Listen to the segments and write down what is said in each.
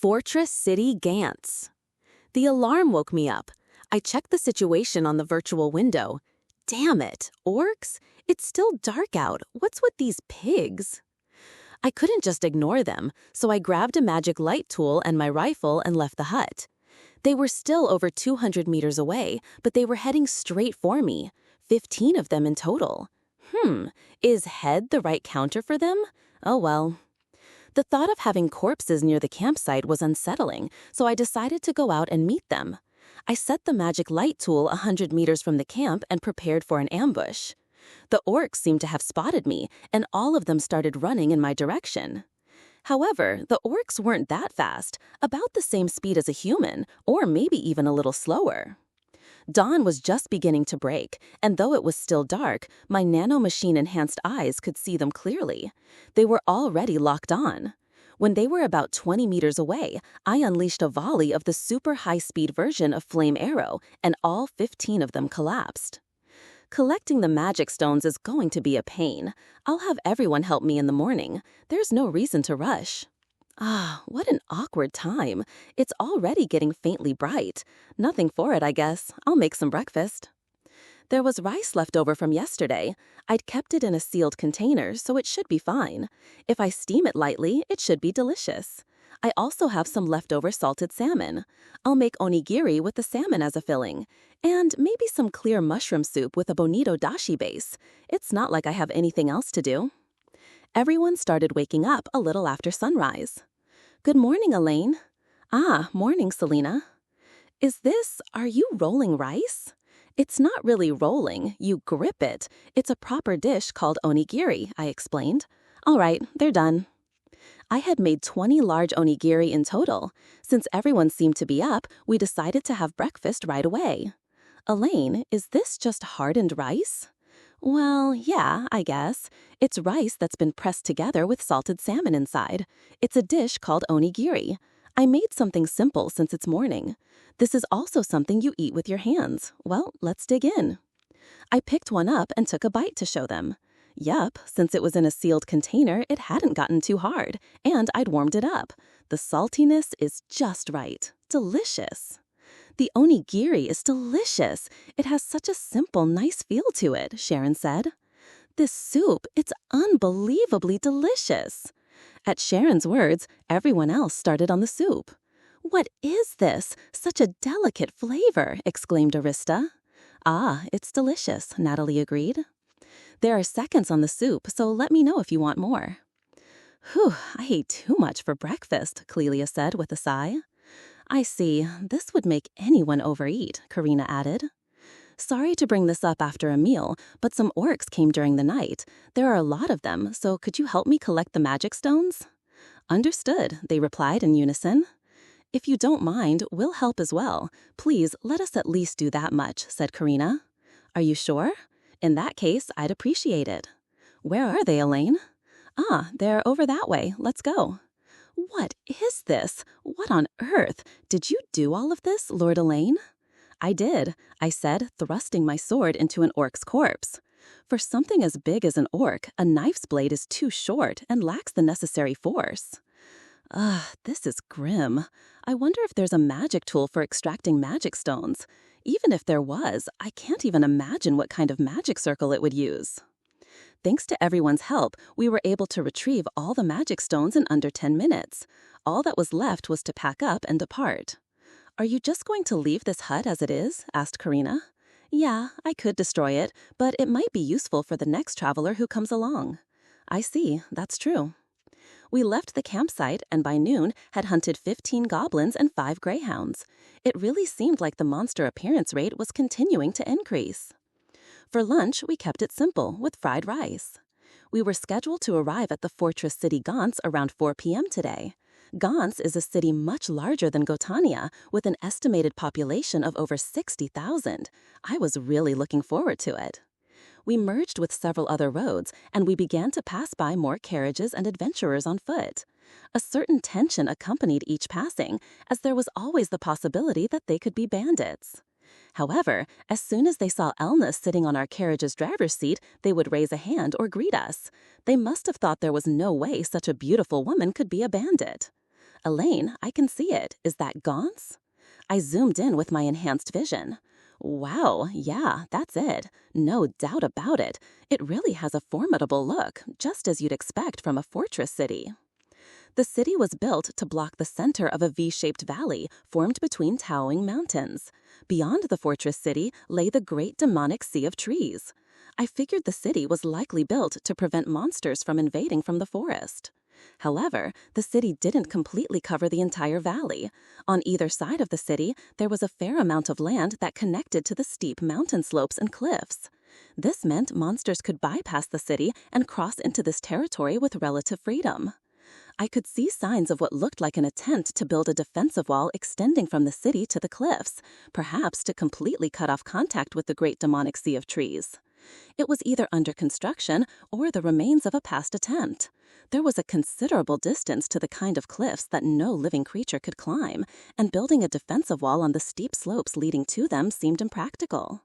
Fortress City Gance. The alarm woke me up. I checked the situation on the virtual window. Damn it, orcs? It's still dark out. What's with these pigs? I couldn't just ignore them, so I grabbed a magic light tool and my rifle and left the hut. They were still over 200 meters away, but they were heading straight for me. 15 of them in total. Is head the right counter for them? Oh well. The thought of having corpses near the campsite was unsettling, so I decided to go out and meet them. I set the magic light tool 100 meters from the camp and prepared for an ambush. The orcs seemed to have spotted me, and all of them started running in my direction. However, the orcs weren't that fast, about the same speed as a human, or maybe even a little slower. Dawn was just beginning to break, and though it was still dark, my nanomachine-enhanced eyes could see them clearly. They were already locked on. When they were about 20 meters away, I unleashed a volley of the super high-speed version of Flame Arrow, and all 15 of them collapsed. Collecting the magic stones is going to be a pain. I'll have everyone help me in the morning. There's no reason to rush. What an awkward time. It's already getting faintly bright. Nothing for it, I guess. I'll make some breakfast. There was rice left over from yesterday. I'd kept it in a sealed container, so it should be fine. If I steam it lightly, it should be delicious. I also have some leftover salted salmon. I'll make onigiri with the salmon as a filling. And maybe some clear mushroom soup with a bonito dashi base. It's not like I have anything else to do. Everyone started waking up a little after sunrise. Good morning, Elaine. Morning, Selena. Are you rolling rice? It's not really rolling, you grip it. It's a proper dish called onigiri, I explained. All right, they're done. I had made 20 large onigiri in total. Since everyone seemed to be up, we decided to have breakfast right away. Elaine, is this just hardened rice? Well, yeah, I guess. It's rice that's been pressed together with salted salmon inside. It's a dish called onigiri. I made something simple since it's morning. This is also something you eat with your hands. Well, let's dig in. I picked one up and took a bite to show them. Yup, since it was in a sealed container, it hadn't gotten too hard, and I'd warmed it up. The saltiness is just right. Delicious. The onigiri is delicious. It has such a simple, nice feel to it, Sharon said. This soup, it's unbelievably delicious. At Sharon's words, everyone else started on the soup. What is this? Such a delicate flavor, exclaimed Arista. It's delicious, Natalie agreed. There are seconds on the soup, so let me know if you want more. I ate too much for breakfast, Clelia said with a sigh. I see. This would make anyone overeat, Karina added. Sorry to bring this up after a meal, but some orcs came during the night. There are a lot of them, so could you help me collect the magic stones? Understood, they replied in unison. If you don't mind, we'll help as well. Please, let us at least do that much, said Karina. Are you sure? In that case, I'd appreciate it. Where are they, Elaine? They're over that way. Let's go. What is this? What on earth? Did you do all of this, Lord Elaine? I did, I said, thrusting my sword into an orc's corpse. For something as big as an orc, a knife's blade is too short and lacks the necessary force. This is grim. I wonder if there's a magic tool for extracting magic stones. Even if there was, I can't even imagine what kind of magic circle it would use. Thanks to everyone's help, we were able to retrieve all the magic stones in under 10 minutes. All that was left was to pack up and depart. Are you just going to leave this hut as it is? Asked Karina. Yeah, I could destroy it, but it might be useful for the next traveler who comes along. I see, that's true. We left the campsite and by noon had hunted 15 goblins and 5 greyhounds. It really seemed like the monster appearance rate was continuing to increase. For lunch, we kept it simple with fried rice. We were scheduled to arrive at the Fortress City Gance around 4 p.m. today. Gance is a city much larger than Gotania, with an estimated population of over 60,000. I was really looking forward to it. We merged with several other roads, and we began to pass by more carriages and adventurers on foot. A certain tension accompanied each passing, as there was always the possibility that they could be bandits. However, as soon as they saw Elna sitting on our carriage's driver's seat, they would raise a hand or greet us. They must have thought there was no way such a beautiful woman could be a bandit. Elaine, I can see it. Is that Gance? I zoomed in with my enhanced vision. Wow, yeah, that's it. No doubt about it. It really has a formidable look, just as you'd expect from a fortress city. The city was built to block the center of a V-shaped valley formed between towering mountains. Beyond the fortress city lay the great demonic sea of trees. I figured the city was likely built to prevent monsters from invading from the forest. However, the city didn't completely cover the entire valley. On either side of the city, there was a fair amount of land that connected to the steep mountain slopes and cliffs. This meant monsters could bypass the city and cross into this territory with relative freedom. I could see signs of what looked like an attempt to build a defensive wall extending from the city to the cliffs, perhaps to completely cut off contact with the great demonic sea of trees. It was either under construction or the remains of a past attempt. There was a considerable distance to the kind of cliffs that no living creature could climb, and building a defensive wall on the steep slopes leading to them seemed impractical.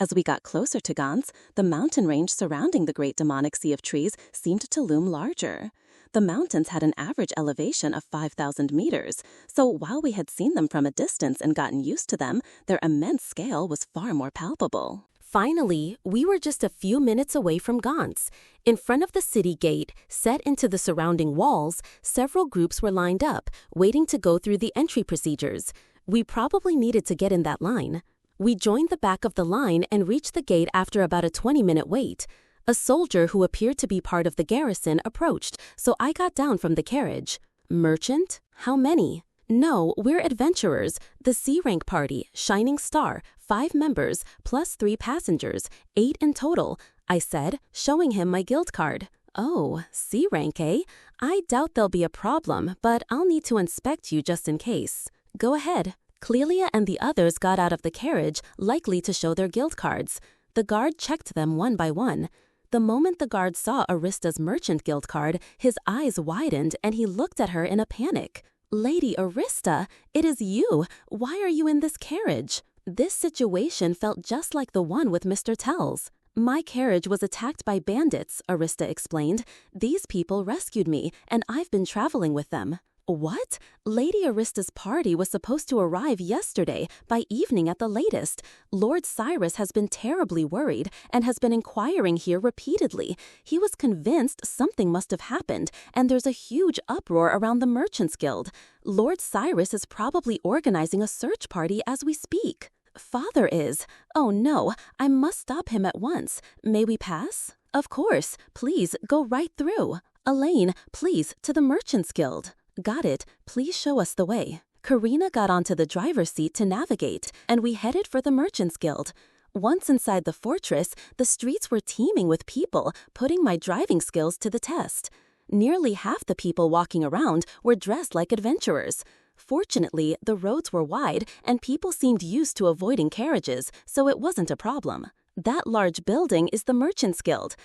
As we got closer to Gance, the mountain range surrounding the great demonic sea of trees seemed to loom larger. The mountains had an average elevation of 5,000 meters, so while we had seen them from a distance and gotten used to them, their immense scale was far more palpable. Finally, we were just a few minutes away from Gance. In front of the city gate, set into the surrounding walls, several groups were lined up, waiting to go through the entry procedures. We probably needed to get in that line. We joined the back of the line and reached the gate after about a 20-minute wait. A soldier who appeared to be part of the garrison approached, so I got down from the carriage. Merchant? How many? No, we're adventurers. The C-rank party, Shining Star, 5 members, plus 3 passengers, 8 in total, I said, showing him my guild card. Oh, C-rank, eh? I doubt there'll be a problem, but I'll need to inspect you just in case. Go ahead. Clelia and the others got out of the carriage, likely to show their guild cards. The guard checked them one by one. The moment the guard saw Arista's merchant guild card, his eyes widened and he looked at her in a panic. Lady Arista, it is you. Why are you in this carriage? This situation felt just like the one with Mr. Tells. My carriage was attacked by bandits, Arista explained. These people rescued me, and I've been traveling with them. What? Lady Arista's party was supposed to arrive yesterday, by evening at the latest. Lord Cyrus has been terribly worried and has been inquiring here repeatedly. He was convinced something must have happened, and there's a huge uproar around the Merchants Guild. Lord Cyrus is probably organizing a search party as we speak. Father is. Oh no, I must stop him at once. May we pass? Of course. Please, go right through. Elaine, please, to the Merchants Guild. Got it. Please show us the way. Karina got onto the driver's seat to navigate, and we headed for the Merchants Guild. Once inside the fortress, the streets were teeming with people, putting my driving skills to the test. Nearly half the people walking around were dressed like adventurers. Fortunately, the roads were wide, and people seemed used to avoiding carriages, so it wasn't a problem. That large building is the Merchants Guild.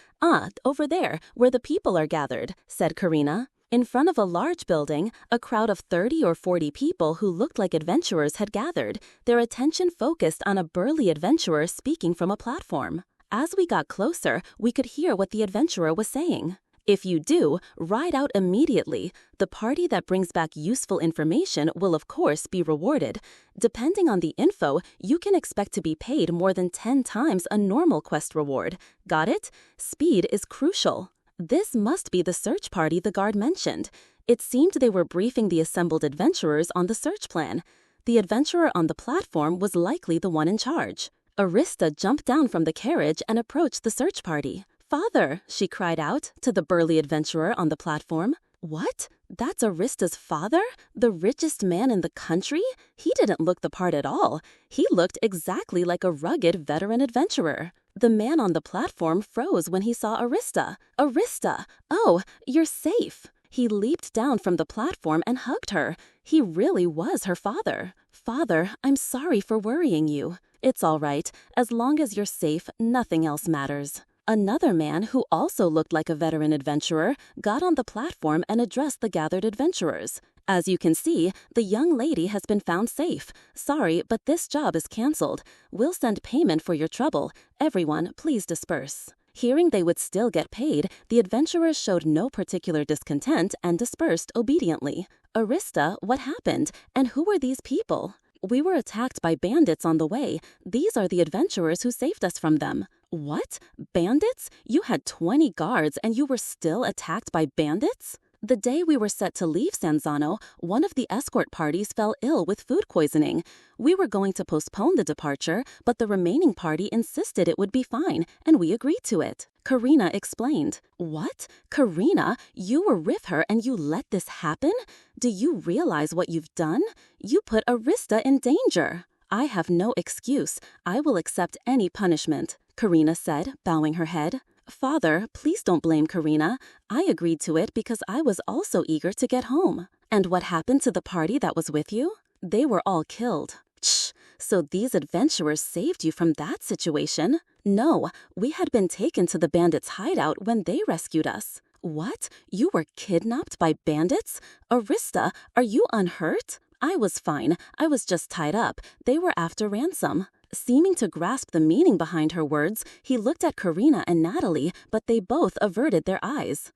Over there, where the people are gathered, said Karina. In front of a large building, a crowd of 30 or 40 people who looked like adventurers had gathered, their attention focused on a burly adventurer speaking from a platform. As we got closer, we could hear what the adventurer was saying. If you do, ride out immediately. The party that brings back useful information will of course be rewarded. Depending on the info, you can expect to be paid more than 10 times a normal quest reward. Got it? Speed is crucial. This must be the search party the guard mentioned. It seemed they were briefing the assembled adventurers on the search plan. The adventurer on the platform was likely the one in charge. Arista jumped down from the carriage and approached the search party. Father, she cried out to the burly adventurer on the platform. What? That's Arista's father? The richest man in the country? He didn't look the part at all. He looked exactly like a rugged veteran adventurer. The man on the platform froze when he saw Arista. Arista! Oh, you're safe! He leaped down from the platform and hugged her. He really was her father. Father, I'm sorry for worrying you. It's all right. As long as you're safe, nothing else matters. Another man, who also looked like a veteran adventurer, got on the platform and addressed the gathered adventurers. As you can see, the young lady has been found safe. Sorry, but this job is canceled. We'll send payment for your trouble. Everyone, please disperse. Hearing they would still get paid, the adventurers showed no particular discontent and dispersed obediently. Arista, what happened? And who were these people? We were attacked by bandits on the way. These are the adventurers who saved us from them. What? Bandits? You had 20 guards and you were still attacked by bandits? The day we were set to leave Sanzano, one of the escort parties fell ill with food poisoning. We were going to postpone the departure, but the remaining party insisted it would be fine, and we agreed to it. Karina explained. What? Karina, you were with her and you let this happen? Do you realize what you've done? You put Arista in danger. I have no excuse. I will accept any punishment, Karina said, bowing her head. Father, please don't blame Karina. I agreed to it because I was also eager to get home. And what happened to the party that was with you? They were all killed. Shh, so these adventurers saved you from that situation? No, we had been taken to the bandits' hideout when they rescued us. What? You were kidnapped by bandits? Arista, are you unhurt? I was fine. I was just tied up. They were after ransom. Seeming to grasp the meaning behind her words, he looked at Karina and Natalie, but they both averted their eyes.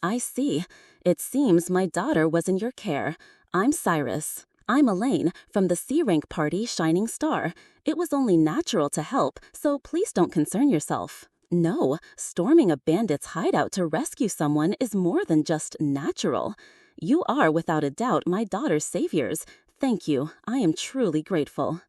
I see. It seems my daughter was in your care. I'm Cyrus. I'm Elaine, from the C-rank party Shining Star. It was only natural to help, so please don't concern yourself. No, storming a bandit's hideout to rescue someone is more than just natural. You are, without a doubt, my daughter's saviors. Thank you. I am truly grateful.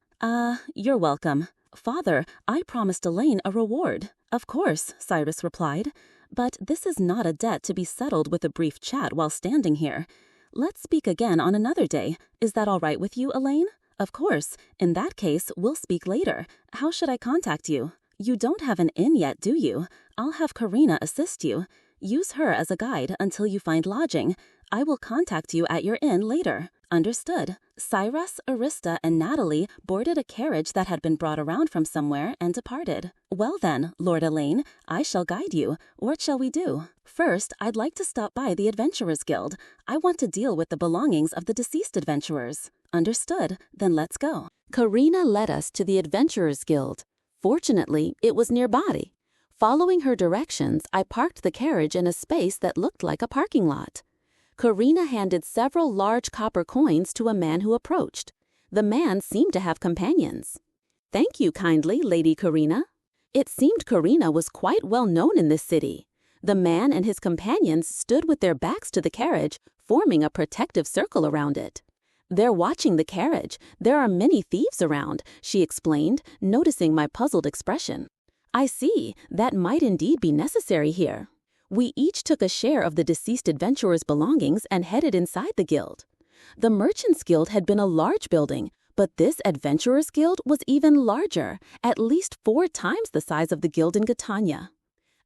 You're welcome. Father, I promised Elaine a reward. Of course, Cyrus replied. But this is not a debt to be settled with a brief chat while standing here. Let's speak again on another day. Is that all right with you, Elaine? Of course. In that case, we'll speak later. How should I contact you? You don't have an inn yet, do you? I'll have Karina assist you. Use her as a guide until you find lodging. I will contact you at your inn later. Understood. Cyrus, Arista, and Natalie boarded a carriage that had been brought around from somewhere and departed. Well then, Lord Elaine, I shall guide you. What shall we do? First, I'd like to stop by the Adventurers Guild. I want to deal with the belongings of the deceased adventurers. Understood. Then let's go. Karina led us to the Adventurers Guild. Fortunately, it was nearby. Following her directions, I parked the carriage in a space that looked like a parking lot. Karina handed several large copper coins to a man who approached. The man seemed to have companions. Thank you kindly, Lady Karina. It seemed Karina was quite well known in this city. The man and his companions stood with their backs to the carriage, forming a protective circle around it. They're watching the carriage. There are many thieves around, she explained, noticing my puzzled expression. I see. That might indeed be necessary here. We each took a share of the deceased adventurer's belongings and headed inside the guild. The Merchants Guild had been a large building, but this Adventurers Guild was even larger, at least 4 times the size of the guild in Gatanya.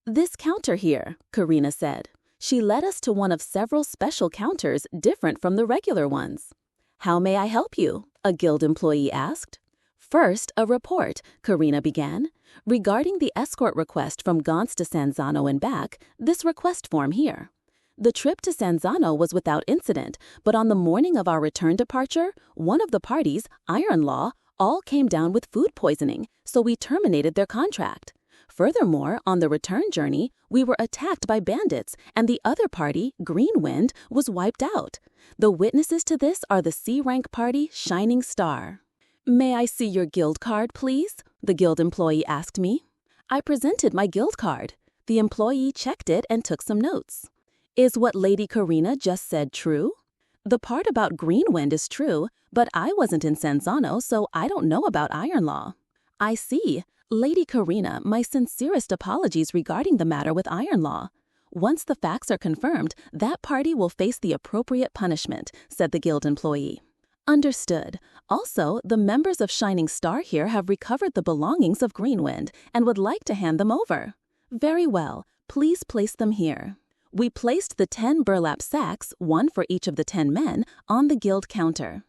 This counter here, Karina said. She led us to one of several special counters different from the regular ones. How may I help you? A guild employee asked. First, a report, Karina began. Regarding the escort request from Gance to Sanzano and back, this request form here. The trip to Sanzano was without incident, but on the morning of our return departure, one of the parties, Iron Law, all came down with food poisoning, so we terminated their contract. Furthermore, on the return journey, we were attacked by bandits, and the other party, Green Wind, was wiped out. The witnesses to this are the C-rank party, Shining Star. May I see your guild card, please? The guild employee asked me. I presented my guild card. The employee checked it and took some notes. Is what Lady Karina just said true? The part about Greenwind is true, but I wasn't in Sanzano, so I don't know about Iron Law. I see. Lady Karina, my sincerest apologies regarding the matter with Iron Law. Once the facts are confirmed, that party will face the appropriate punishment, said the guild employee. Understood. Also, the members of Shining Star here have recovered the belongings of Greenwind and would like to hand them over. Very well. Please place them here. We placed the 10 burlap sacks, one for each of the 10 men, on the guild counter.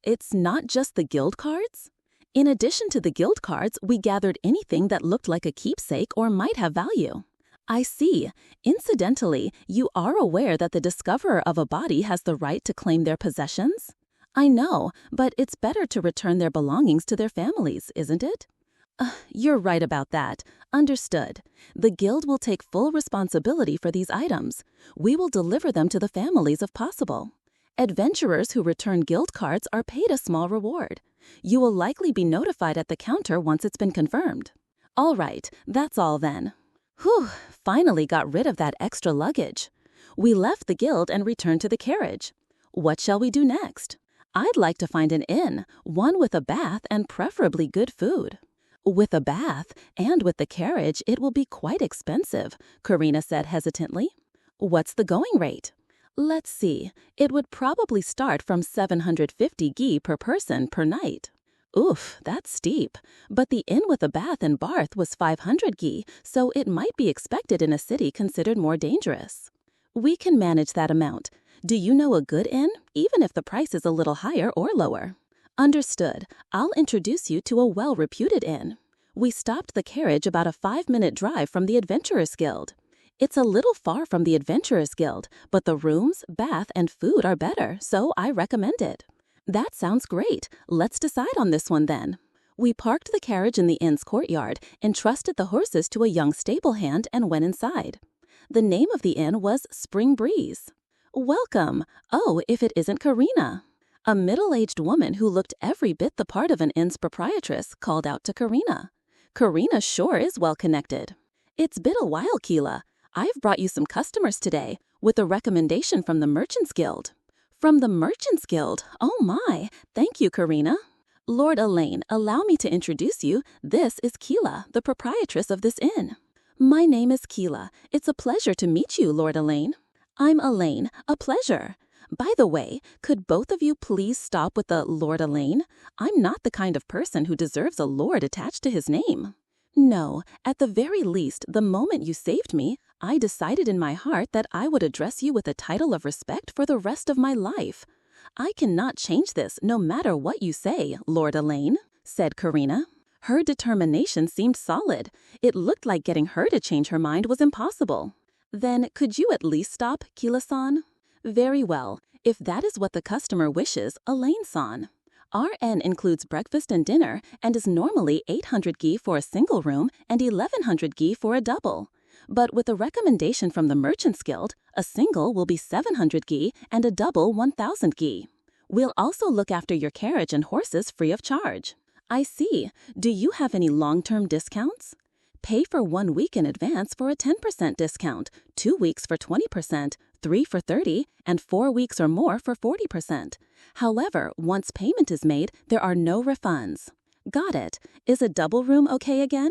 It's not just the guild cards? In addition to the guild cards, we gathered anything that looked like a keepsake or might have value. I see. Incidentally, you are aware that the discoverer of a body has the right to claim their possessions? I know, but it's better to return their belongings to their families, isn't it? You're right about that. Understood. The guild will take full responsibility for these items. We will deliver them to the families if possible. Adventurers who return guild cards are paid a small reward. You will likely be notified at the counter once it's been confirmed. All right, that's all then. Whew, finally got rid of that extra luggage. We left the guild and returned to the carriage. What shall we do next? I'd like to find an inn, one with a bath and preferably good food. With a bath and with the carriage, it will be quite expensive, Karina said hesitantly. What's the going rate? Let's see, it would probably start from 750 Ghee per person per night. Oof, that's steep. But the inn with a bath and bath was 500 Ghee, so it might be expected in a city considered more dangerous. We can manage that amount. Do you know a good inn, even if the price is a little higher or lower? Understood. I'll introduce you to a well-reputed inn. We stopped the carriage about a 5-minute drive from the Adventurers Guild. It's a little far from the Adventurers Guild, but the rooms, bath, and food are better, so I recommend it. That sounds great. Let's decide on this one then. We parked the carriage in the inn's courtyard, entrusted the horses to a young stable hand, and went inside. The name of the inn was Spring Breeze. Welcome. Oh, if it isn't Karina. A middle-aged woman who looked every bit the part of an inn's proprietress called out to Karina. Karina sure is well-connected. It's been a while, Keela. I've brought you some customers today, with a recommendation from the Merchants Guild. From the Merchants Guild? Oh my, thank you, Karina. Lord Elaine, allow me to introduce you. This is Keela, the proprietress of this inn. My name is Keela. It's a pleasure to meet you, Lord Elaine. I'm Elaine. A pleasure. By the way, could both of you please stop with the Lord Elaine? I'm not the kind of person who deserves a lord attached to his name. No, at the very least, the moment you saved me, I decided in my heart that I would address you with a title of respect for the rest of my life. I cannot change this no matter what you say, Lord Elaine, said Karina. Her determination seemed solid. It looked like getting her to change her mind was impossible. Then could you at least stop, Keela-san? Very well. If that is what the customer wishes, Elaine-san. Our inn includes breakfast and dinner and is normally 800 Ghee for a single room and 1100 Ghee for a double. But with a recommendation from the Merchants Guild, a single will be 700 Ghee and a double 1000 Ghee. We'll also look after your carriage and horses free of charge. I see. Do you have any long-term discounts? Pay for 1 week in advance for a 10% discount, 2 weeks for 20%, 3 for 30%, and 4 weeks or more for 40%. However, once payment is made, there are no refunds. Got it. Is a double room okay again?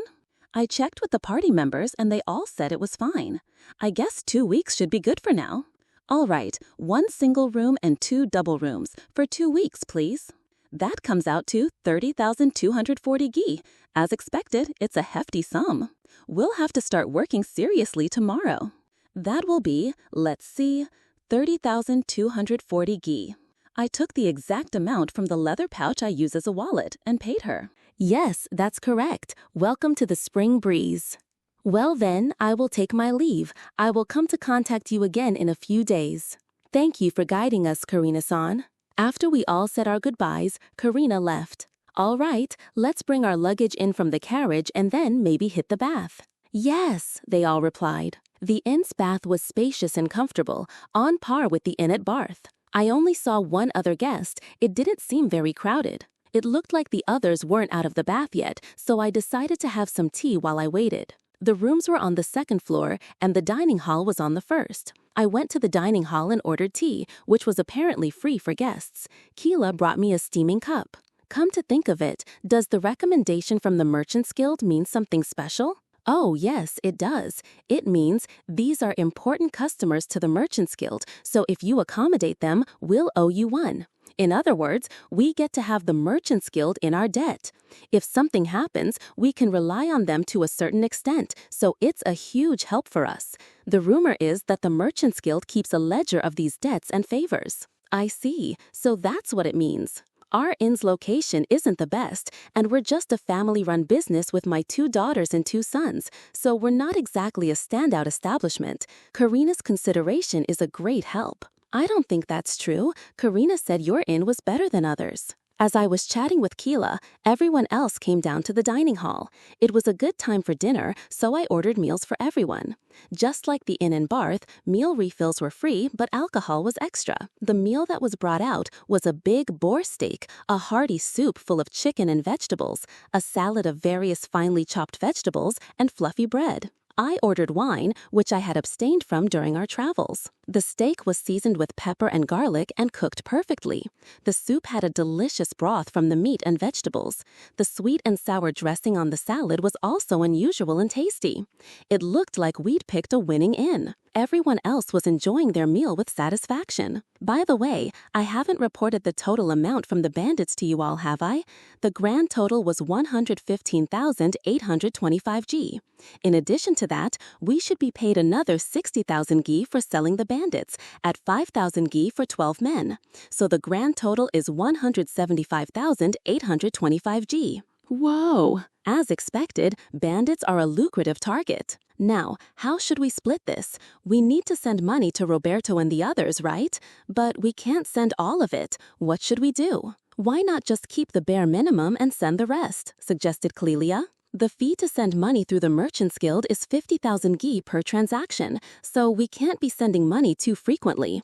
I checked with the party members and they all said it was fine. I guess 2 weeks should be good for now. All right, 1 single room and 2 double rooms for 2 weeks, please. That comes out to 30,240 Ghee. As expected, it's a hefty sum. We'll have to start working seriously tomorrow. That will be, let's see, 30,240 Ghee. I took the exact amount from the leather pouch I use as a wallet and paid her. Yes, that's correct. Welcome to the Spring Breeze. Well then, I will take my leave. I will come to contact you again in a few days. Thank you for guiding us, Karina-san. After we all said our goodbyes, Karina left. All right, let's bring our luggage in from the carriage and then maybe hit the bath. Yes, they all replied. The inn's bath was spacious and comfortable, on par with the inn at Barth. I only saw one other guest. It didn't seem very crowded. It looked like the others weren't out of the bath yet, so I decided to have some tea while I waited. The rooms were on the 2nd floor, and the dining hall was on the 1st. I went to the dining hall and ordered tea, which was apparently free for guests. Keela brought me a steaming cup. Come to think of it, does the recommendation from the Merchants Guild mean something special? Oh, yes, it does. It means these are important customers to the Merchants Guild, so if you accommodate them, we'll owe you one. In other words, we get to have the Merchants Guild in our debt. If something happens, we can rely on them to a certain extent, so it's a huge help for us. The rumor is that the Merchants Guild keeps a ledger of these debts and favors. I see, so that's what it means. Our inn's location isn't the best, and we're just a family-run business with my 2 daughters and 2 sons, so we're not exactly a standout establishment. Karina's consideration is a great help. I don't think that's true. Karina said your inn was better than others. As I was chatting with Keela, everyone else came down to the dining hall. It was a good time for dinner, so I ordered meals for everyone. Just like the inn in Barth, meal refills were free, but alcohol was extra. The meal that was brought out was a big boar steak, a hearty soup full of chicken and vegetables, a salad of various finely chopped vegetables, and fluffy bread. I ordered wine, which I had abstained from during our travels. The steak was seasoned with pepper and garlic and cooked perfectly. The soup had a delicious broth from the meat and vegetables. The sweet and sour dressing on the salad was also unusual and tasty. It looked like we'd picked a winning inn. Everyone else was enjoying their meal with satisfaction. By the way, I haven't reported the total amount from the bandits to you all, have I? The grand total was 115,825 Ghee. In addition to that, we should be paid another 60,000 Ghee for selling the bandits, at 5,000 Ghee for 12 men. So the grand total is 175,825 Ghee. Whoa! As expected, bandits are a lucrative target. Now, how should we split this? We need to send money to Roberto and the others, right? But we can't send all of it. What should we do? Why not just keep the bare minimum and send the rest? Suggested Clelia. The fee to send money through the Merchants Guild is 50,000 Ghee per transaction, so we can't be sending money too frequently.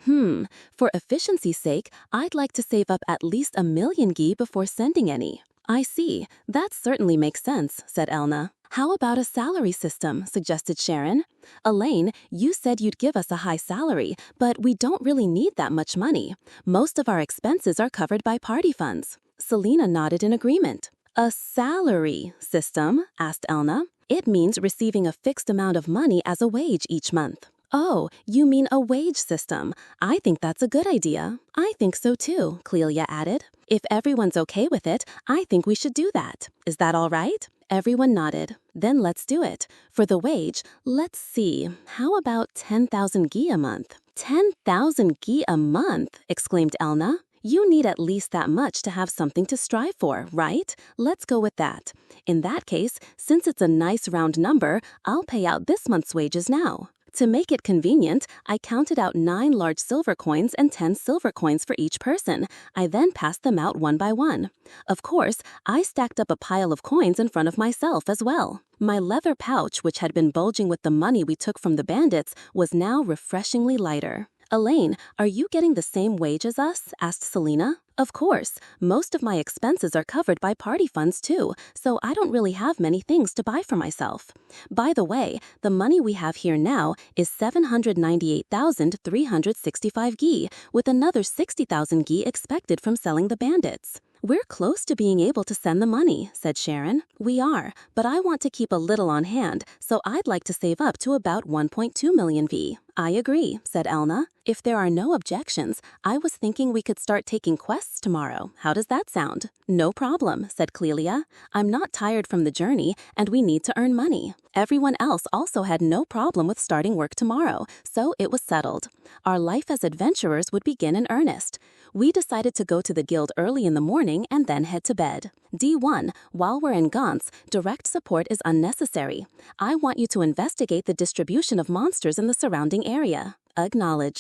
For efficiency's sake, I'd like to save up at least 1,000,000 Ghee before sending any. I see. That certainly makes sense, said Elna. How about a salary system, suggested Sharon. Elaine, you said you'd give us a high salary, but we don't really need that much money. Most of our expenses are covered by party funds. Selena nodded in agreement. A salary system, asked Elna. It means receiving a fixed amount of money as a wage each month. Oh, you mean a wage system. I think that's a good idea. I think so too, Clelia added. If everyone's okay with it, I think we should do that. Is that all right? Everyone nodded. Then let's do it. For the wage, let's see, how about 10,000 Ghee a month? 10,000 Ghee a month, exclaimed Elna. You need at least that much to have something to strive for, right? Let's go with that. In that case, since it's a nice round number, I'll pay out this month's wages now. To make it convenient, I counted out 9 large silver coins and 10 silver coins for each person. I then passed them out one by one. Of course, I stacked up a pile of coins in front of myself as well. My leather pouch, which had been bulging with the money we took from the bandits, was now refreshingly lighter. Elaine, are you getting the same wage as us? Asked Selena. Of course. Most of my expenses are covered by party funds too, so I don't really have many things to buy for myself. By the way, the money we have here now is 798,365 Ghee, with another 60,000 Ghee expected from selling the bandits. We're close to being able to send the money, said Sharon. We are, but I want to keep a little on hand, so I'd like to save up to about 1.2 million V. I agree, said Elna. If there are no objections, I was thinking we could start taking quests tomorrow. How does that sound? No problem, said Clelia. I'm not tired from the journey, and we need to earn money. Everyone else also had no problem with starting work tomorrow, so it was settled. Our life as adventurers would begin in earnest. We decided to go to the guild early in the morning and then head to bed. D1, while we're in Gance, direct support is unnecessary. I want you to investigate the distribution of monsters in the surrounding area. Acknowledged.